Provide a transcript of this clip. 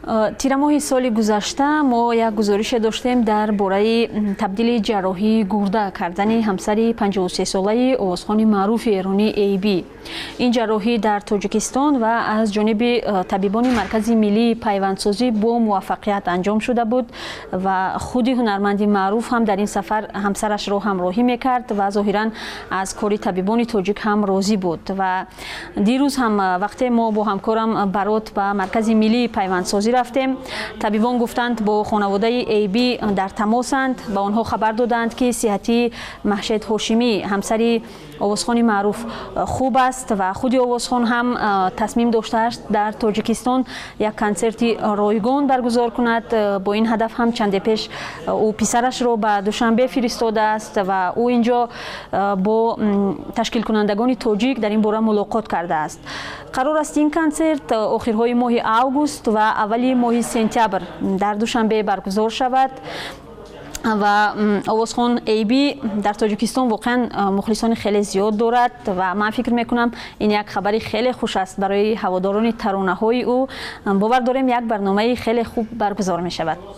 тира моҳи соли гузашта мо як гузорише доштем дар бораи табдили ҷарроҳии гурда кардани ҳамсари 53-солаи овозхони маъруфи эронӣ AB. ин ҷарроҳӣ дар Тоҷикистон ва аз ҷониби табибони маркази миллии пайвандсозӣ бо муваффақият анҷом шуда буд ва худи ҳунарманди маъруф ҳам дар ин сафар ҳамсарашро ҳамроҳӣ мекард ва зоҳиран аз кори табибони тоҷик ҳам розӣ буд. ва дирӯз ҳам вақте мо бо ҳамкорам барот ба маркази миллии пайвандсозӣ рафтем, табибон гуфтанд бо хонаводаи AB дар тамосанд. ба онҳо хабар доданд ки сиҳати маҳшед ҳошимӣ ҳамсари овозхони маъруф хуб аст ва худи овозхон ҳам тасмим доштааст дар Тоҷикистон як консерти ройгон баргузор кунад. бо ин ҳадаф ҳам чанде пеш ӯ писарашро ба Душанбе фиристодааст ва ӯ инҷо бо ташкилкунандагони тоҷик дар ин бора мулоқот кардааст. қарор аст ин консерт охирҳои моҳи август ва аввали моҳи сентябр дар Душанбе баргузор шавад. ва овозхон AB дар Тоҷикистон воқеан мухлисони хеле зиёд дорад ва ман фикр мекунам ин як хабари хеле хуш аст барои ҳаводорони таронаҳои ӯ. бовар дорем як барномаи хеле хуб баргузор мешавад.